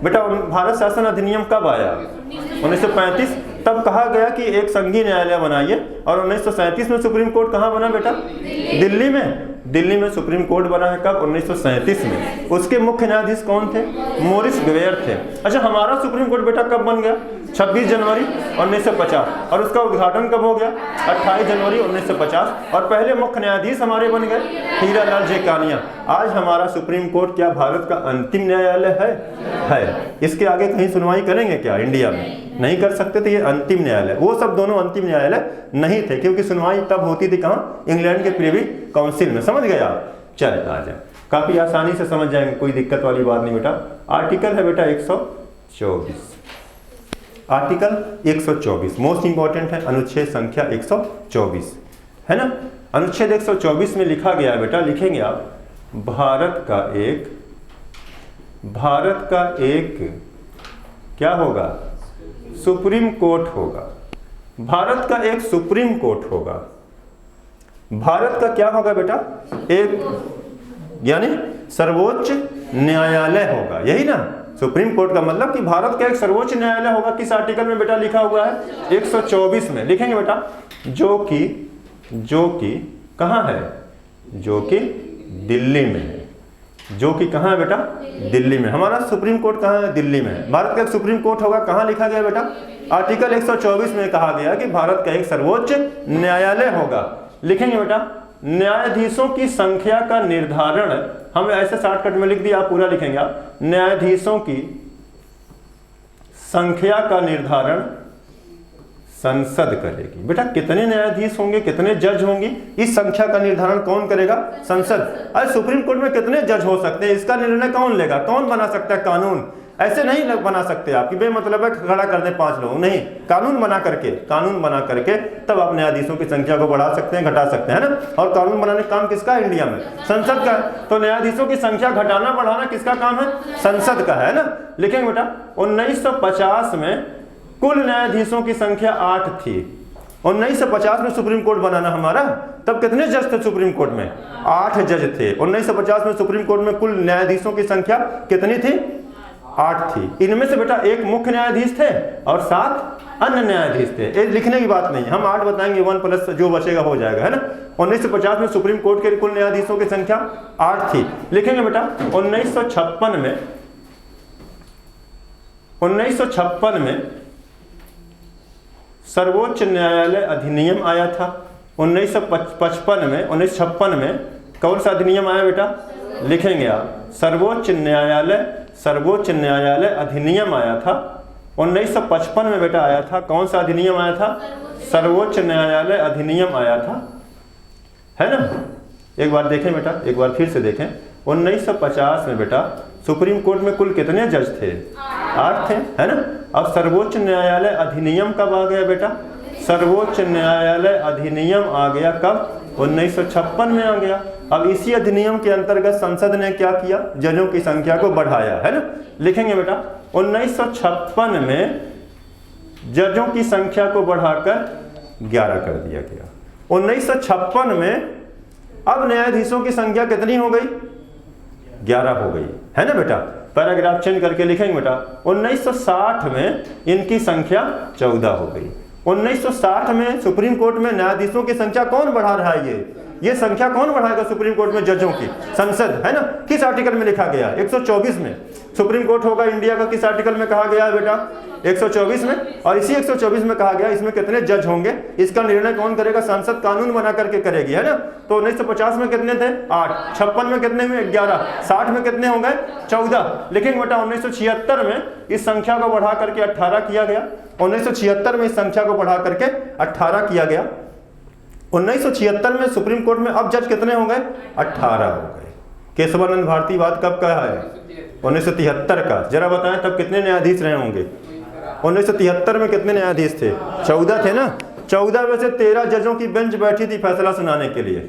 बेटा भारत शासन अधिनियम कब आया? 1935। तब कहा गया कि एक संघीय न्यायालय बनाइए, और 1937 में सुप्रीम कोर्ट कहाँ बना बेटा? दिल्ली में। दिल्ली में सुप्रीम कोर्ट बना है कब? 1937 में। उसके मुख्य न्यायाधीश कौन थे? मोरिस ग्वेयर थे। अच्छा, हमारा सुप्रीम कोर्ट बेटा कब बन गया? 26 जनवरी 1950। और उसका उद्घाटन कब हो गया? 28 जनवरी 1950। और पहले मुख्य न्यायाधीश हमारे बन गए हीरालाल जेकानिया। आज हमारा सुप्रीम कोर्ट क्या भारत का अंतिम न्यायालय है? इसके आगे कहीं सुनवाई करेंगे क्या इंडिया में? नहीं कर सकते थे। ये अंतिम न्यायालय, वो सब दोनों अंतिम न्यायालय नहीं थे, क्योंकि सुनवाई तब होती थी कहाँ? इंग्लैंड के प्रिवी काउंसिल में। समझ गए आप? चले आ जाए, काफी आसानी से समझ जाएंगे, कोई दिक्कत वाली बात नहीं बेटा। आर्टिकल है बेटा 124। आर्टिकल 124 मोस्ट इंपॉर्टेंट है, अनुच्छेद संख्या 124 है ना। अनुच्छेद 124 में लिखा गया है बेटा, लिखेंगे आप, भारत का एक क्या होगा? सुप्रीम कोर्ट होगा। भारत का एक सुप्रीम कोर्ट होगा। भारत का क्या होगा बेटा? एक, यानी सर्वोच्च न्यायालय होगा। यही ना सुप्रीम कोर्ट का मतलब, कि भारत का एक सर्वोच्च न्यायालय होगा। किस आर्टिकल में बेटा लिखा हुआ है? 124 में। लिखेंगे बेटा, जो कि कहाँ है? जो कि दिल्ली में है। जो कि कहाँ है बेटा? दिल्ली में। हमारा सुप्रीम कोर्ट कहाँ है? दिल्ली में। भारत का एक सुप्रीम कोर्ट होगा। कहाँ लिखा गया बेटा? आर्टिकल 124 में कहा गया कि भारत का एक सर्वोच्च न्यायालय होगा। लिखेंगे बेटा, न्यायाधीशों की संख्या का निर्धारण, हम ऐसे शॉर्टकट में लिख दिया, आप पूरा लिखेंगे आप, न्यायाधीशों की संख्या का निर्धारण संसद करेगी। बेटा कितने न्यायाधीश होंगे, कितने जज होंगे, इस संख्या का निर्धारण कौन करेगा? संसद। आज सुप्रीम कोर्ट में कितने जज हो सकते हैं, इसका निर्णय कौन लेगा? कौन बना सकता है कानून? ऐसे नहीं बना सकते आप कि बेमतलब है खड़ा कर दें 5 लोग, नहीं, कानून बना करके तब आप न्यायाधीशों की संख्या को बढ़ा सकते हैं, घटा सकते हैं ना। और कानून बनाने का काम किसका है इंडिया में? संसद का है। तो न्यायाधीशों की संख्या घटाना बढ़ाना किसका काम है? संसद का है ना। लिखेंगे बेटा, 1950 में कुल न्यायाधीशों की संख्या 8 थी। 1950 में सुप्रीम कोर्ट बनाना हमारा, तब कितने जज थे सुप्रीम कोर्ट में? 8 जज थे। 1950 में सुप्रीम कोर्ट में कुल न्यायाधीशों की संख्या कितनी थी? 8 थी। इनमें से बेटा एक मुख्य न्यायाधीश थे और 7 अन्य न्यायाधीश थे। ये लिखने की बात नहीं, हम 8 बताएंगे, 1 प्लस जो बचेगा हो जाएगा, है ना। 1950 में सुप्रीम कोर्ट के कुल न्यायाधीशों की संख्या 8 थी। लिखेंगे बेटा, 1956 में सर्वोच्च न्यायालय अधिनियम आया था। 1956 में कौन सा अधिनियम आया बेटा? लिखेंगे आप, सर्वोच्च न्यायालय अधिनियम आया था। 1955 में बेटा आया था। कौन सा अधिनियम आया था? सर्वोच्च न्यायालय अधिनियम आया था, है ना। एक बार देखें बेटा, एक बार फिर से देखें। 1950 में बेटा सुप्रीम कोर्ट में कुल कितने जज थे? 8 थे, है ना। अब सर्वोच्च न्यायालय अधिनियम कब आ गया बेटा? सर्वोच्च न्यायालय अधिनियम आ गया कब? 1956 में आ गया। अब इसी अधिनियम के अंतर्गत संसद ने क्या किया? जजों की संख्या को बढ़ाया, है ना। लिखेंगे बेटा, 1956 में जजों की संख्या को बढ़ाकर 11 कर दिया गया। 1956 में अब न्यायाधीशों की संख्या कितनी हो गई? 11 हो गई, है ना बेटा। पैराग्राफ चेंज करके लिखेंगे बेटा, 1960 में इनकी संख्या 14 हो गई। 1960 में सुप्रीम कोर्ट में न्यायाधीशों की संख्या कौन बढ़ा रहा है? ये संख्या कौन बढ़ाएगा सुप्रीम कोर्ट में जजों की? संसद, है ना। किस आर्टिकल में लिखा गया? 124 में। सुप्रीम कोर्ट होगा इंडिया का, किस आर्टिकल में कहा गया है बेटा? 124 में। और इसी 124 में कहा गया इसमें कितने जज होंगे, इसका निर्णय कौन करेगा? संसद कानून बना करके करेगी, है ना। तो 1950 में कितने थे? 8। 56 में कितने हुए? 11। 60 में कितने हो गए? 14। लिखेंगे बेटा, 1976 में इस संख्या को बढ़ा करके 18 किया गया। 1976 में इस संख्या को बढ़ा करके 18 किया गया। 1976 में सुप्रीम कोर्ट में अब जज कितने हो गए? 18 हो गए। केशवानंद भारती बात कब का है? 1973 का। जरा बताएं तब कितने न्यायाधीश रहे होंगे? 1973 में कितने न्यायाधीश थे? 14 थे ना। 14 में से 13 जजों की बेंच बैठी थी फैसला सुनाने के लिए।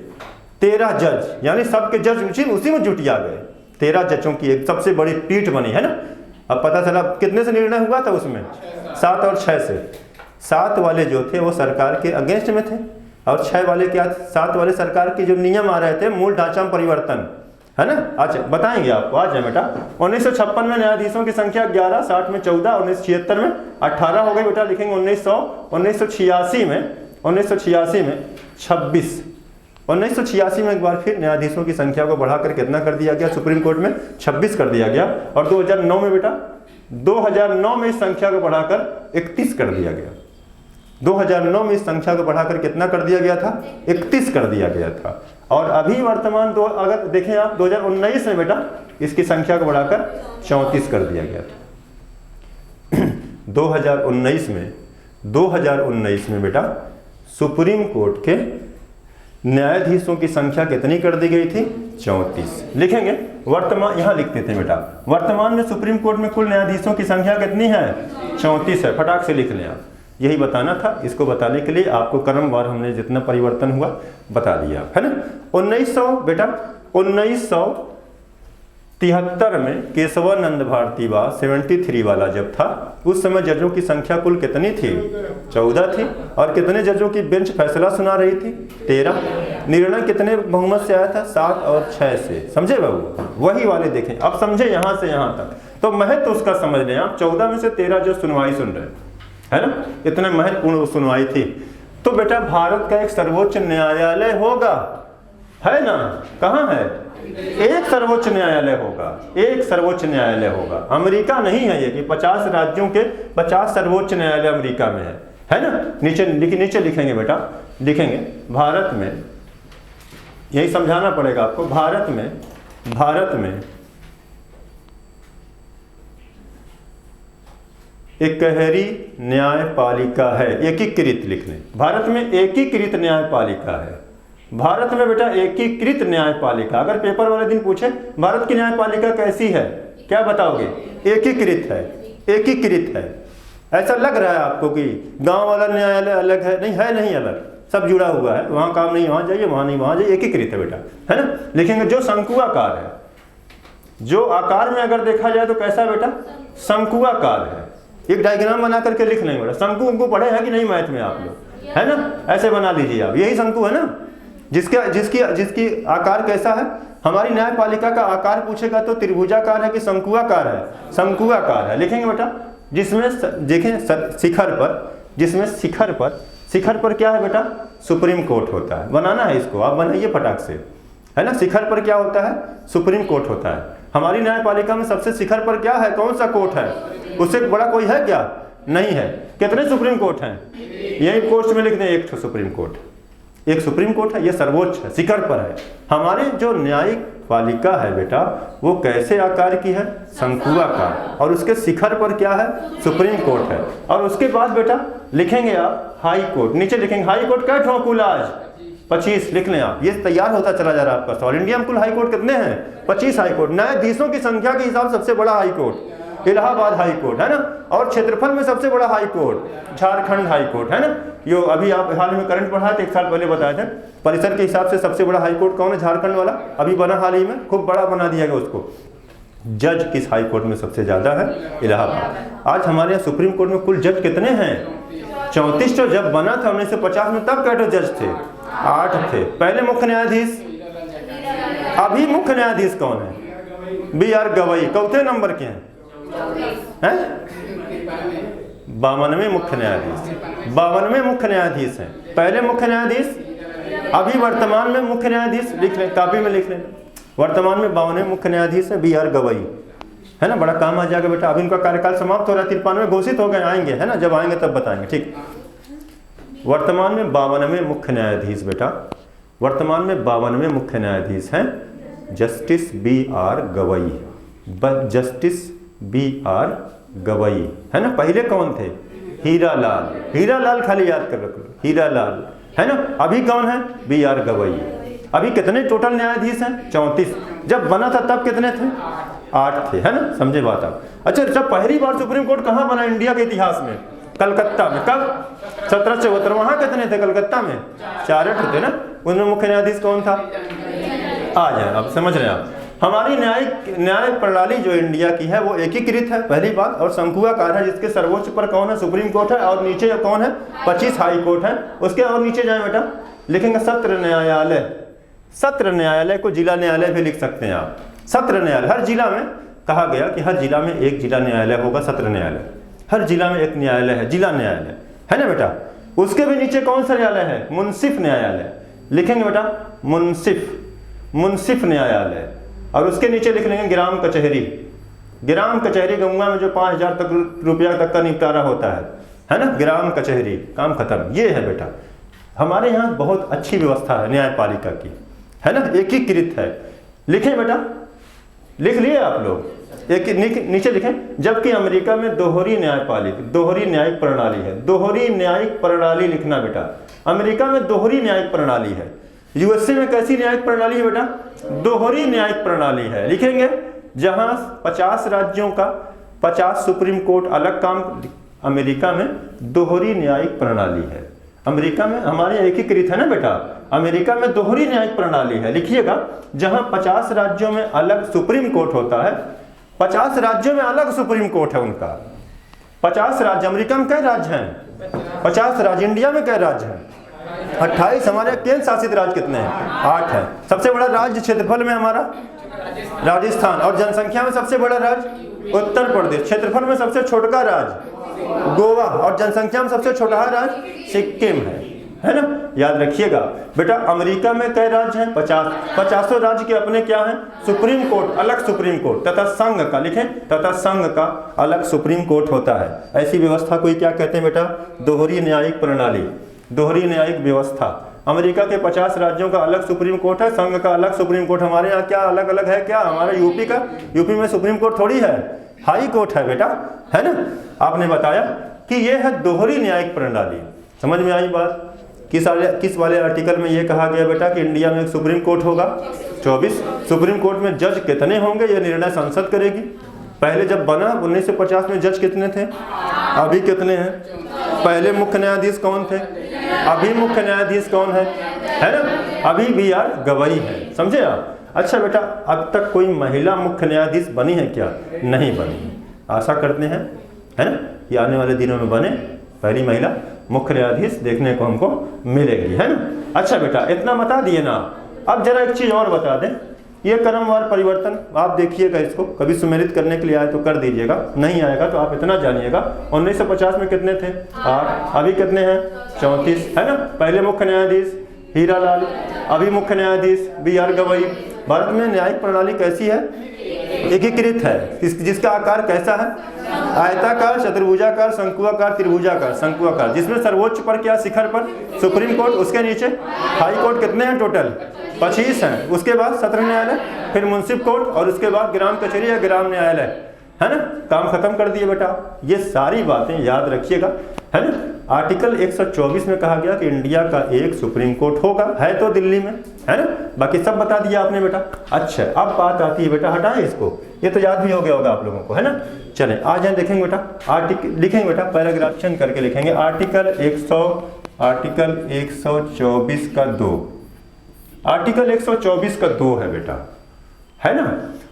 13 जज, यानी सबके जज उसी में जुटिया गए। 13 जजों की एक सबसे बड़ी पीठ बनी, है ना। अब पता चला कितने से निर्णय हुआ था उसमें? 7 और 6 से। 7 वाले जो थे वो सरकार के अगेंस्ट में थे, और 6 वाले क्या? 7 वाले सरकार के जो नियम आ रहे थे, मूल ढांचा में परिवर्तन, है ना। अच्छा बताएंगे आपको, आ जाए बेटा। 1956 में न्यायाधीशों की संख्या 11, 60 में 14, 1976 में 18 हो गई बेटा। लिखेंगे 1986 में 26। 1986 में एक बार फिर न्यायाधीशों की संख्या को बढ़ाकर कितना कर दिया गया, सुप्रीम कोर्ट में 26 कर दिया गया। और 2009 में बेटा, 2009 में इस संख्या को बढ़ाकर 31 कर दिया गया। 2009 में इस संख्या को बढ़ाकर कितना कर दिया गया था, 31 कर दिया गया था। और अभी वर्तमान अगर देखें आप 2019 में बेटा इसकी संख्या को बढ़ाकर 34 कर दिया गया था। 2019 में बेटा सुप्रीम कोर्ट के न्यायाधीशों की संख्या कितनी कर दी गई थी, 34। लिखेंगे वर्तमान, यहां लिख देते हैं बेटा, वर्तमान में सुप्रीम कोर्ट में कुल न्यायाधीशों की संख्या कितनी है, 34 है। फटाक से लिख लें आप, यही बताना था। इसको बताने के लिए आपको क्रमवार हमने जितना परिवर्तन हुआ बता दिया, है ना। 1973 में केशवानंद भारतीवाद 73 वाला जब था, उस समय जजों की संख्या कुल कितनी थी, 14 थी। और कितने जजों की बेंच फैसला सुना रही थी, 13। निर्णय कितने बहुमत से आया था, 7 और 6 से। समझे बाबू, वही वाले देखें। अब समझे यहां से यहां तक, तो महत्व उसका समझ लें आप। 14 में से 13 जो सुनवाई सुन रहे है ना, इतने महत्वपूर्ण सुनवाई थी। तो बेटा भारत का एक सर्वोच्च न्यायालय होगा, है ना। कहाँ है, एक सर्वोच्च न्यायालय होगा, एक सर्वोच्च न्यायालय होगा। अमेरिका नहीं है ये कि 50 राज्यों के 50 सर्वोच्च न्यायालय अमेरिका में है ना। नीचे लिखेंगे बेटा, लिखेंगे भारत में, यही समझाना पड़ेगा आपको। भारत में इकहरी न्यायपालिका है, एकीकृत लिख लें। भारत में एकीकृत न्यायपालिका है। भारत में बेटा एकीकृत न्यायपालिका। अगर पेपर वाले दिन पूछे भारत की न्यायपालिका कैसी है, क्या बताओगे, एकीकृत है, एकीकृत है। ऐसा लग रहा है आपको कि गांव वाला न्यायालय अलग है, नहीं है, नहीं अलग, सब जुड़ा हुआ है। वहां काम नहीं वहां जाइए, वहां नहीं वहां जाइए, एकीकृत है बेटा, है ना। लिखेंगे जो शंकुआकार है, जो आकार में अगर देखा जाए तो कैसा बेटा, शंकुआकार है। एक डायग्राम बना करके लिख लेंगे बेटा। शंकु उनको पढ़े हैं कि नहीं मैथ में आप लोग, है ना। ऐसे बना लीजिए आप, यही शंकु है ना, जिसकी आकार कैसा है। हमारी न्यायपालिका का आकार पूछेगा तो त्रिभुजाकार है कि शंकुआकार है, शंकुआकार है। लिखेंगे बेटा, जिसमें देखें शिखर पर क्या है बेटा, सुप्रीम कोर्ट होता है। बनाना है इसको, आप बनाइए फटाक से, है ना। शिखर पर क्या होता है, सुप्रीम कोर्ट होता है। हमारी न्यायपालिका में सबसे शिखर पर क्या है, कौन सा कोर्ट है, उससे बड़ा कोई है क्या, नहीं है। कितने सुप्रीम कोर्ट हैं, यही कोर्ट में लिख दें, एक सुप्रीम कोर्ट, एक सुप्रीम कोर्ट है, ये सर्वोच्च है, शिखर पर है। हमारी जो न्यायिक पालिका है बेटा, वो कैसे आकार की है, शंकुआकार, और उसके शिखर पर क्या है, सुप्रीम कोर्ट है। और उसके बाद बेटा लिखेंगे आप हाई कोर्ट, नीचे लिखेंगे हाई कोर्ट कै ठो कुल आज 25 लिख लें आप। ये तैयार होता चला जा रहा है आपका। ऑल इंडिया में कुल हाई कोर्ट कितने हैं, 25 हाई कोर्ट। न्यायाधीशों की संख्या के हिसाब से सबसे बड़ा high court Allahabad high court, है ना। और क्षेत्रफल में सबसे बड़ा high court Jharkhand high court, है ना। यो अभी आप हाल में करंट पढ़ा थे, 1 साल पहले बताए थे। परिसर के हिसाब से सबसे बड़ा हाई कोर्ट कौन है, झारखंड वाला, अभी बना हाल ही में, खूब बड़ा बना दिया गया उसको। जज किस हाई कोर्ट में सबसे ज्यादा है, इलाहाबाद। आज हमारे यहाँ सुप्रीम कोर्ट में कुल जज कितने हैं, 34। तो जब बना था 1950 में तब कैसे जज थे, 8 थे। पहले मुख्य न्यायाधीश, अभी मुख्य न्यायाधीश कौन है, BR गवई। चौथे नंबर के हैं 52वें मुख्य न्यायाधीश, 52वें मुख्य न्यायाधीश हैं। पहले मुख्य न्यायाधीश, अभी वर्तमान में मुख्य न्यायाधीश, लिख लें कापी में, लिख लें वर्तमान में 52वें मुख्य न्यायाधीश है BR गवई, है ना। बड़ा काम आ जाएगा बेटा। अभी उनका कार्यकाल समाप्त हो रहा है, 53 घोषित हो गए, आएंगे, है ना। जब आएंगे तब बताएंगे, ठीक। वर्तमान में 52वें मुख्य न्यायाधीश बेटा, वर्तमान में 52वें मुख्य न्यायाधीश हैं justice BR Gavai, justice BR Gavai, है ना। पहले कौन थे, हीरालाल, हीरालाल खाली याद कर रखो, हीरालाल, है ना। अभी कौन है, BR गवई। अभी कितने टोटल न्यायाधीश हैं, 34। जब बना था तब कितने थे, 8 थे, है ना। समझे बात आप। अच्छा, जब पहली बार सुप्रीम कोर्ट कहाँ बना इंडिया के इतिहास में, कलकत्ता में। कब, 1774। वहां कितने थे, कलकत्ता में 4 थे ना। उनमें मुख्य न्यायाधीश कौन था, आ जाए आप, समझ रहे हैं आप। हमारी न्याय प्रणाली जो इंडिया की है वो एकीकृत है, पहली बात, और शंकुआकार है, जिसके सर्वोच्च पर कौन है, सुप्रीम कोर्ट है, और नीचे कौन है, 25 हाई कोर्ट है। उसके और नीचे जाए बेटा, लिखेंगे सत्र न्यायालय, सत्र न्यायालय को जिला न्यायालय भी लिख सकते हैं आप। सत्र न्यायालय, हर जिला में कहा गया कि हर जिला में एक जिला न्यायालय होगा, सत्र न्यायालय। हर जिला में एक न्यायालय है, जिला न्यायालय, है ना बेटा। उसके भी नीचे कौन सा न्यायालय है? मुंसिफ न्यायालय। लिखेंगे बेटा मुंसिफ न्यायालय। और उसके नीचे लिख लेंगे ग्राम कचहरी। ग्राम कचहरी गंगा में जो 5,000 रुपया तक का निपटारा होता है ना, ग्राम कचहरी, काम खत्म। ये है बेटा, हमारे यहाँ बहुत अच्छी व्यवस्था है न्यायपालिका की, है ना, एकीकृत है। लिखें बेटा, लिख लिए आप लोग? एक नीचे लिखें, जबकि अमेरिका में दोहरी न्यायिक प्रणाली है। दोहरी न्यायिक प्रणाली लिखना बेटा, अमेरिका में दोहरी न्यायिक प्रणाली है। यूएसए में कैसी न्यायिक प्रणाली है बेटा? दोहरी न्यायिक प्रणाली है। लिखेंगे जहां 50 राज्यों का 50 सुप्रीम कोर्ट अलग काम। अमेरिका में दोहरी न्यायिक प्रणाली है। अमेरिका में, हमारे एकीकृत है ना बेटा, अमेरिका में दोहरी न्यायिक प्रणाली है। लिखिएगा जहां 50 राज्यों में अलग सुप्रीम कोर्ट होता है, 50 राज्यों में अलग सुप्रीम कोर्ट है उनका। 50 राज्य, अमेरिका में कई राज्य हैं? 50 राज्य। इंडिया में कई राज्य हैं? 28। हमारे केंद्र शासित राज्य कितने हैं? 8 है। सबसे बड़ा राज्य क्षेत्रफल में हमारा राजस्थान, और जनसंख्या में सबसे बड़ा राज्य उत्तर प्रदेश। क्षेत्रफल में सबसे छोटा राज्य गोवा, और जनसंख्या में सबसे छोटा राज्य सिक्किम है ना। याद रखिएगा बेटा, अमेरिका में कई राज्य हैं? 50। 50 राज्य के अपने क्या हैं? सुप्रीम कोर्ट, अलग सुप्रीम कोर्ट, तथा संघ का, लिखें, तथा संघ का अलग सुप्रीम कोर्ट होता है। ऐसी व्यवस्था को क्या कहते हैं बेटा? दोहरी न्यायिक प्रणाली, दोहरी न्यायिक व्यवस्था। अमेरिका के 50 राज्यों का अलग सुप्रीम कोर्ट है, संघ का अलग सुप्रीम कोर्ट। हमारे यहाँ क्या अलग अलग है? क्या हमारा यूपी का, यूपी में सुप्रीम कोर्ट थोड़ी है, हाई कोर्ट है बेटा, है ना। आपने बताया कि यह है दोहरी न्यायिक प्रणाली। समझ में आई बात? किस वाले आर्टिकल में यह कहा गया बेटा कि इंडिया में एक सुप्रीम कोर्ट होगा? 24। सुप्रीम कोर्ट में जज कितने होंगे यह निर्णय संसद करेगी। पहले जब बना 1950 में जज कितने थे? अभी कितने हैं? पहले मुख्य न्यायाधीश कौन थे? अभी मुख्य न्यायाधीश कौन है ना? अभी BR गवई है। समझे आप? अच्छा बेटा, अब तक कोई महिला मुख्य न्यायाधीश बनी है क्या? नहीं बनी। आशा करते हैं, है ना, कि आने वाले दिनों में बने, पहली महिला मुख्य न्यायाधीश देखने को हमको मिलेगी, है ना। अच्छा बेटा, इतना बता दिए ना। अब जरा एक चीज और बता दें, ये क्रमवार परिवर्तन आप देखिएगा, इसको कभी सुमेलित करने के लिए आए तो कर दीजिएगा, नहीं आएगा तो आप इतना जानिएगा 1950 में कितने थे? 8। अभी कितने हैं? 34, है ना। पहले मुख्य न्यायाधीश हीरालाल, अभी मुख्य न्यायाधीश BR गवई। भारत में न्यायिक प्रणाली कैसी है? एकीकृत है। जिसका आकार कैसा है? आयताकार, चतुर्भुजाकार, शंकुआकार, त्रिभुजाकार, शंकुआकार। जिसमें सर्वोच्च पर क्या? शिखर पर सुप्रीम कोर्ट, उसके नीचे हाई कोर्ट। कितने हैं टोटल? 25 हैं। उसके बाद सत्र न्यायालय, फिर मुंसिफ कोर्ट, और उसके बाद ग्राम कचहरी या ग्राम न्यायालय, है ना। काम खत्म कर दिए बेटा। ये सारी बातें याद रखिएगा, है ना। आर्टिकल 124 में कहा गया कि इंडिया का एक सुप्रीम कोर्ट होगा, है तो दिल्ली में, है ना। बाकी सब बता दिया आपने बेटा। अच्छा, अब बात आती है बेटा, हटाएं इसको, ये तो याद भी हो गया होगा आप लोगों को, है ना। चलें आ जाए, देखेंगे बेटा। आर्टिकल लिखेंगे बेटा, पैराग्राफ्शन करके लिखेंगे। आर्टिकल 124 का 2, आर्टिकल 124 का 2 है बेटा, है ना।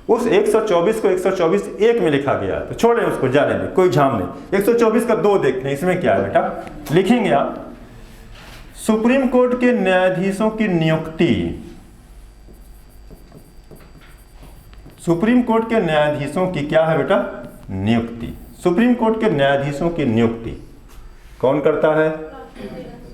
उस 124 को 124(1) में लिखा गया, तो छोड़ें उसको, जाने दें, कोई झाम नहीं। 124 का 2 देखते हैं, इसमें क्या है बेटा। लिखेंगे आप, सुप्रीम कोर्ट के न्यायाधीशों की नियुक्ति, सुप्रीम कोर्ट के न्यायाधीशों की क्या है बेटा? नियुक्ति। सुप्रीम कोर्ट के न्यायाधीशों की नियुक्ति कौन करता है?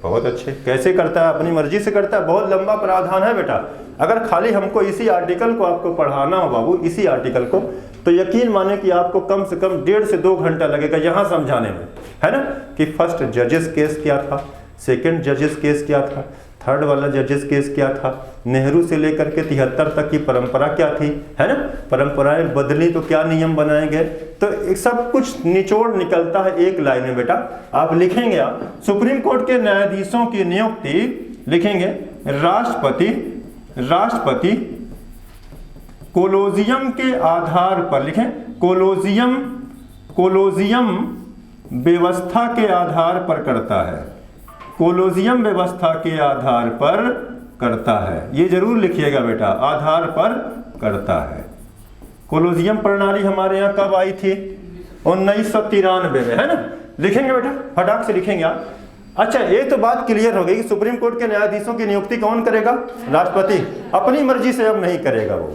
बहुत अच्छे। कैसे करता है? अपनी मर्जी से करता है। बहुत लंबा प्रावधान है बेटा। अगर खाली हमको इसी आर्टिकल को आपको पढ़ाना हो बाबू, इसी आर्टिकल को, तो यकीन माने कि आपको कम से कम 1.5 से 2 घंटा लगेगा यहाँ समझाने में, है ना। कि फर्स्ट जजेस केस क्या था, सेकंड जजेस केस क्या था, थर्ड वाला जजेस केस क्या था, नेहरू से लेकर के 73 तक की परंपरा क्या थी, है ना। परंपराएं बदली तो क्या नियम बनाए गए, तो सब कुछ निचोड़ निकलता है एक लाइन में बेटा। आप लिखेंगे, आप सुप्रीम कोर्ट के न्यायाधीशों की नियुक्ति लिखेंगे, राष्ट्रपति कोलोजियम के आधार पर, लिखें कोलोजियम व्यवस्था के आधार पर करता है, कोलोजियम व्यवस्था के आधार पर करता है। ये जरूर लिखिएगा बेटा, आधार पर करता है। कोलोजियम प्रणाली हमारे यहाँ कब आई थी? 1993 में, है ना। लिखेंगे बेटा, फटाक से लिखेंगे आप। अच्छा, एक तो बात क्लियर हो गई कि सुप्रीम कोर्ट के न्यायाधीशों की नियुक्ति कौन करेगा? राष्ट्रपति। अपनी मर्जी से अब नहीं करेगा वो।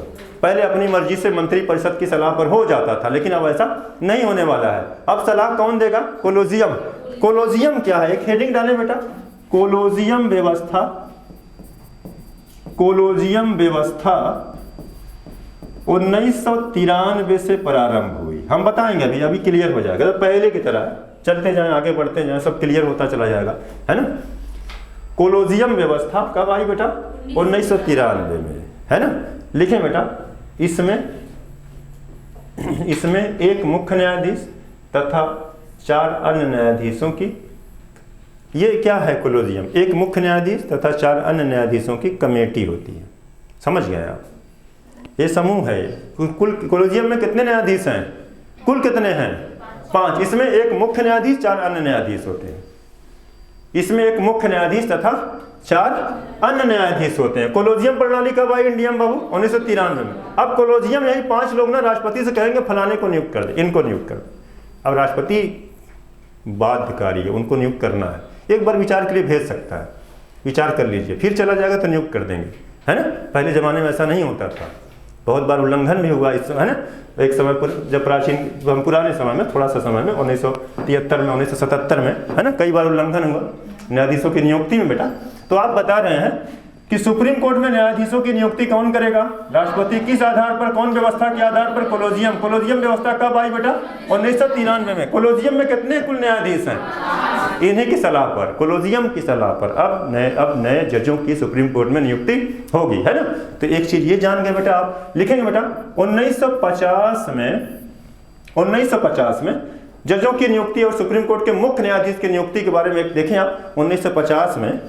पहले अपनी मर्जी से मंत्रिपरिषद की सलाह पर हो जाता था, लेकिन अब ऐसा नहीं होने वाला है। अब सलाह कौन देगा? कोलोजियम। कोलोजियम क्या है? एक हेडिंग डालें बेटा, कोलोजियम व्यवस्था। कोलोजियम व्यवस्था 1993 से प्रारंभ हुई। हम बताएंगे, अभी क्लियर हो जाएगा। तो पहले की तरह है, चलते जाएं, आगे बढ़ते जाएं, सब क्लियर होता चला जाएगा, है ना। कोलोजियम व्यवस्था कब आई बेटा? 1993 में, है ना। लिखें बेटा, इसमें एक मुख्य न्यायाधीश तथा 4 अन्य न्यायाधीशों की, ये क्या है कोलोजियम? एक मुख्य न्यायाधीश तथा 4 अन्य न्यायाधीशों की कमेटी होती है। समझ गए आप? ये समूह है। कुल कोलोजियम में कितने न्यायाधीश हैं? कुल कितने हैं? 5। इसमें एक मुख्य न्यायाधीश, 4 अन्य न्यायाधीश होते हैं। इसमें एक मुख्य न्यायाधीश तथा 4 अन्य न्यायाधीश होते हैं। कोलोजियम प्रणाली कब आई इंडिया में बाबू? 1993 में। अब कोलोजियम यही 5 लोग ना राष्ट्रपति से कहेंगे फलाने को नियुक्त कर दे, इनको नियुक्त कर दे। अब राष्ट्रपति बाध्यकारी है, उनको नियुक्त करना है। एक बार विचार के लिए भेज सकता है, विचार कर लीजिए, फिर चला जाएगा तो नियुक्त कर देंगे, है ना। पहले जमाने में ऐसा नहीं होता था, बहुत बार उल्लंघन भी हुआ इस, है ना। एक समय पर जब प्राचीन पुराने समय में, थोड़ा सा समय में 1973 में, 1977 में, है ना, कई बार उल्लंघन हुआ न्यायाधीशों की नियुक्ति में बेटा। तो आप बता रहे हैं कि सुप्रीम कोर्ट में न्यायाधीशों की नियुक्ति कौन करेगा? राष्ट्रपति। किस आधार पर? कौन व्यवस्था के आधार पर? कोलोजियम। कोलोजियम व्यवस्था कब आई बेटा? 1993 में। कोलोजियम में कितने कुल न्यायाधीश हैं? इन्हीं की सलाह पर, कोलोजियम की सलाह पर अब नए जजों की सुप्रीम कोर्ट में नियुक्ति होगी, है ना। तो एक चीज ये जान गए बेटा आप। लिखेंगे बेटा 1950 में जजों की नियुक्ति और सुप्रीम कोर्ट के मुख्य न्यायाधीश की नियुक्ति के बारे में देखें आप। 1950 में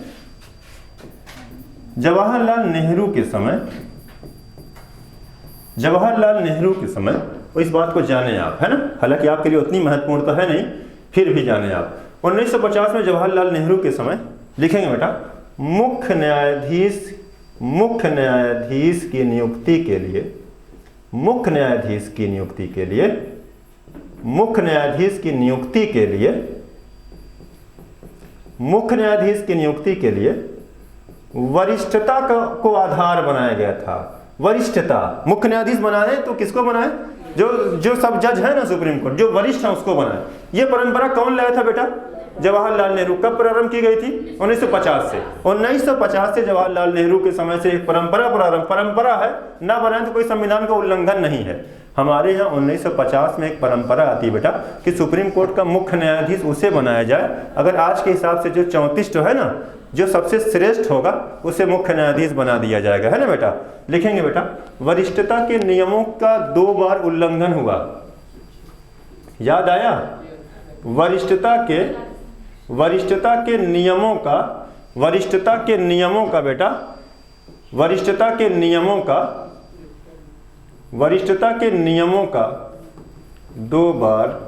जवाहरलाल नेहरू के समय इस बात को जाने आप, है ना। हालांकि आपके लिए उतनी महत्वपूर्ण तो है नहीं, फिर भी जाने आप। 1950 में जवाहरलाल नेहरू के समय, लिखेंगे बेटा, मुख्य न्यायाधीश की नियुक्ति के लिए मुख्य न्यायाधीश की नियुक्ति के लिए वरिष्ठता को आधार बनाया गया था। वरिष्ठता, मुख्य न्यायाधीश बनाए तो किसको बनाए? जो सब जज है ना सुप्रीम कोर्ट, जो वरिष्ठ है उसको बनाए। ये परंपरा कौन लाया था बेटा? जवाहरलाल नेहरू। कब प्रारंभ की गई थी? 1950 से। 1950 से जवाहरलाल नेहरू के समय से एक परंपरा है, ना बनाए तो कोई संविधान का उल्लंघन नहीं है। हमारे यहाँ 1950 में एक परंपरा आती है बेटा कि सुप्रीम कोर्ट का मुख्य न्यायाधीश उसे बनाया जाए अगर आज के हिसाब से जो 34 है ना, जो सबसे श्रेष्ठ होगा उसे मुख्य न्यायाधीश बना दिया जाएगा, है ना बेटा। लिखेंगे बेटा, वरिष्ठता के नियमों का 2 बार उल्लंघन हुआ। याद आया? वरिष्ठता के नियमों का 2 बार,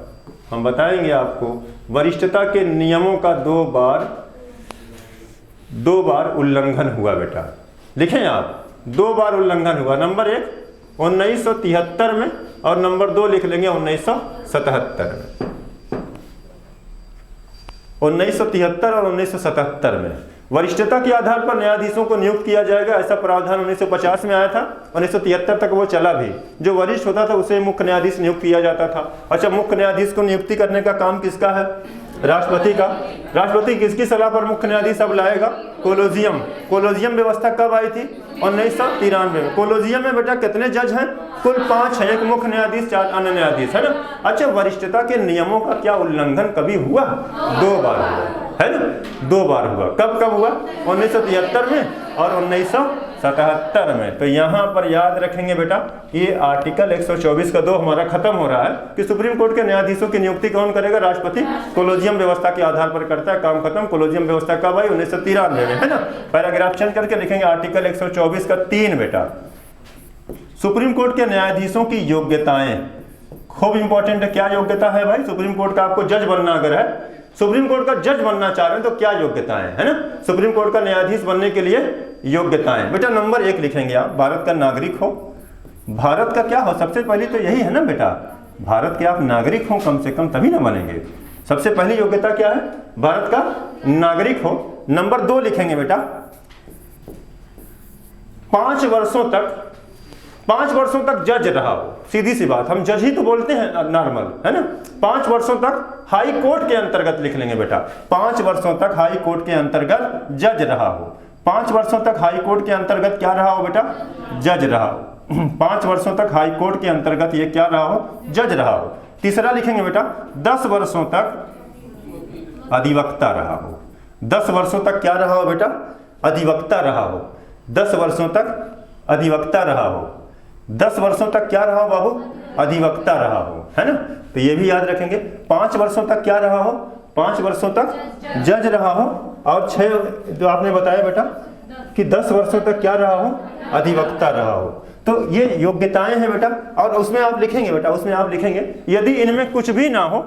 हम बताएंगे आपको, वरिष्ठता के नियमों का 2 बार उल्लंघन हुआ बेटा। लिखें आप, 2 बार उल्लंघन हुआ। नंबर 1 1973 में और नंबर 2 लिख लेंगे 1977 में। 1973 और 1977 में वरिष्ठता के आधार पर न्यायाधीशों को नियुक्त किया जाएगा, ऐसा प्रावधान 1950 में आया था। 1973 तक वो चला भी। जो वरिष्ठ होता था उसे मुख्य न्यायाधीश नियुक्त किया जाता था। अच्छा, मुख्य न्यायाधीश को नियुक्ति करने का काम किसका है? राष्ट्रपति का। राष्ट्रपति किसकी सलाह पर मुख्य न्यायाधीश अब लाएगा? कोलोजियम व्यवस्था कब आई थी? 1993 में। कोलोजियम में बेटा कितने जज हैं? कुल 5 हैं, एक मुख्य न्यायाधीश, 4 अन्य न्यायाधीश, है ना। अच्छा, वरिष्ठता के नियमों का क्या उल्लंघन कभी हुआ? 2 बार हुआ, है ना। 2 बार हुआ। कब हुआ? 1973 में और 1977 में। तो यहाँ पर याद रखेंगे बेटा, ये आर्टिकल 124 का 2 हमारा खत्म हो रहा है कि सुप्रीम कोर्ट के न्यायाधीशों की नियुक्ति कौन करेगा? राष्ट्रपति। कोलोजियम व्यवस्था के आधार पर करता है, काम खत्म। कोलोजियम व्यवस्था कब आई? 1993 में, है ना। पैराग्राफ चेंज करके लिखेंगे आर्टिकल 124 का 3 बेटा, सुप्रीम कोर्ट के न्यायाधीशों की योग्यताएं। खूब इंपॉर्टेंट है। क्या योग्यता है भाई? सुप्रीम कोर्ट का आपको जज बनना अगर है, सुप्रीम कोर्ट का जज बनना चाह रहे हैं तो क्या योग्यताएं, है ना। सुप्रीम कोर्ट का न्यायाधीश बनने के लिए योग्यताएं बेटा, नंबर 1 लिखेंगे आप, भारत का नागरिक हो। भारत का क्या हो? सबसे पहले तो यही है ना बेटा, भारत के आप नागरिक हो कम से कम, तभी ना बनेंगे। सबसे पहली योग्यता क्या है? भारत का नागरिक हो। नंबर 2 लिखेंगे बेटा 5 वर्षों तक जज रहा हो। सीधी सी बात, हम जज ही तो बोलते हैं नॉर्मल, है ना। 5 वर्षों तक हाई कोर्ट के अंतर्गत लिख लेंगे बेटा, 5 वर्षों तक हाई कोर्ट के अंतर्गत जज रहा हो। 5 वर्षों तक हाई कोर्ट के अंतर्गत क्या रहा हो बेटा? जज रहा हो। 5 वर्षों तक हाई कोर्ट के अंतर्गत ये क्या रहा हो? जज रहा हो। तीसरा लिखेंगे बेटा 10 वर्षों तक अधिवक्ता रहा हो। 10 वर्षों तक क्या रहा हो बेटा? अधिवक्ता रहा हो। 10 वर्षों तक अधिवक्ता रहा हो। 10 वर्षों तक क्या रहा हो बाबू? अधिवक्ता रहा हो, है ना। तो ये भी याद रखेंगे। 5 वर्षों तक क्या रहा हो? 5 वर्षों तक जज रहा हो। और 6 जो आपने बताया बेटा कि 10 वर्षों तक क्या रहा हो? अधिवक्ता रहा हो। तो ये योग्यताएं हैं बेटा। और उसमें आप लिखेंगे बेटा, उसमें आप लिखेंगे यदि इनमें कुछ भी ना हो,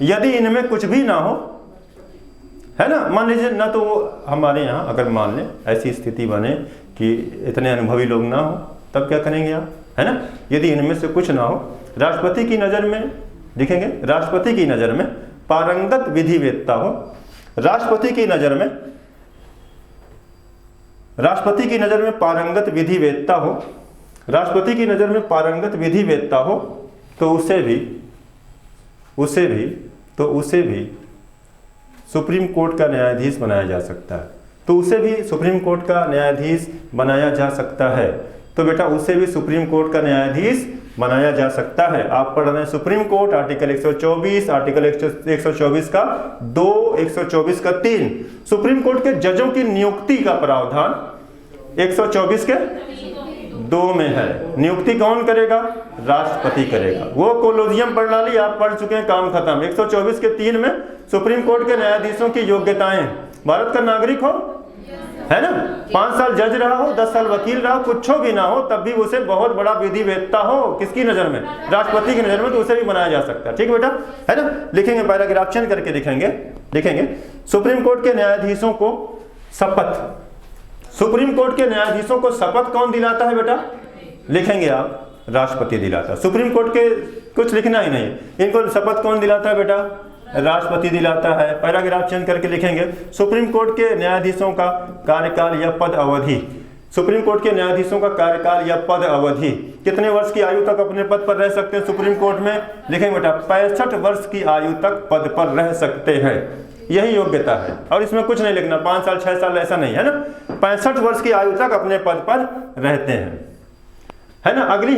यदि इनमें कुछ भी ना हो, है ना। मान लीजिए ना तो वो हमारे यहाँ अगर मान लें ऐसी स्थिति बने कि इतने अनुभवी लोग ना हो, तब क्या करेंगे आप, है ना। यदि इनमें से कुछ ना हो, राष्ट्रपति की नज़र में लिखेंगे, राष्ट्रपति की नज़र में पारंगत विधिवेत्ता हो। राष्ट्रपति की नज़र में, राष्ट्रपति की नज़र में पारंगत विधिवेत्ता हो, राष्ट्रपति की नज़र में पारंगत विधिवेत्ता हो, तो उसे भी सुप्रीम कोर्ट का न्यायाधीश बनाया जा सकता है। तो उसे भी सुप्रीम कोर्ट का न्यायाधीश बनाया जा सकता है। तो बेटा उसे भी सुप्रीम कोर्ट का न्यायाधीश बनाया जा सकता है। आप पढ़ रहे हैं सुप्रीम कोर्ट, आर्टिकल 124, आर्टिकल 124 का 2, 124 का 3। सुप्रीम कोर्ट के जजों की नियुक्ति का प्रावधान 124 के 2 में है। नियुक्ति कौन करेगा? राष्ट्रपति करेगा। वो कोलोजियम प्रणाली आप पढ़ चुके हैं, काम खत्म। 124 के 3 में सुप्रीम कोर्ट के न्यायाधीशों की योग्यताएं, भारत का नागरिक हो, है ना, 5 साल जज रहा हो, 10 साल वकील रहा हो, कुछ भी ना हो, तब भी उसे बहुत बड़ा विधिवेत्ता हो। किसकी नजर में? राष्ट्रपति की नजर में। तो उसे भी बनाया जा सकता है। ठीक बेटा, है ना। लिखेंगे पैराग्राफ चेंज करके लिखेंगे सुप्रीम कोर्ट के न्यायाधीशों को शपथ। सुप्रीम कोर्ट के न्यायाधीशों को शपथ कौन दिलाता है बेटा? लिखेंगे आप राष्ट्रपति दिलाता है। सुप्रीम कोर्ट के कुछ लिखना ही नहीं, इनको शपथ कौन दिलाता है बेटा? राष्ट्रपति दिलाता है। पैराग्राफ चेंज करके लिखेंगे सुप्रीम कोर्ट के न्यायाधीशों का कार्यकाल या पद अवधि। सुप्रीम कोर्ट के न्यायाधीशों का कार्यकाल या पद अवधि, कितने वर्ष की आयु तक अपने पद पर रह सकते हैं सुप्रीम कोर्ट में? लिखेंगे बेटा 65 वर्ष की आयु तक पद पर रह सकते हैं। यही योग्यता है। और इसमें कुछ नहीं लिखना 5 साल 6 साल, ऐसा नहीं, है ना। 65 वर्ष की आयु तक अपने पद पर रहते हैं, है ना। अगली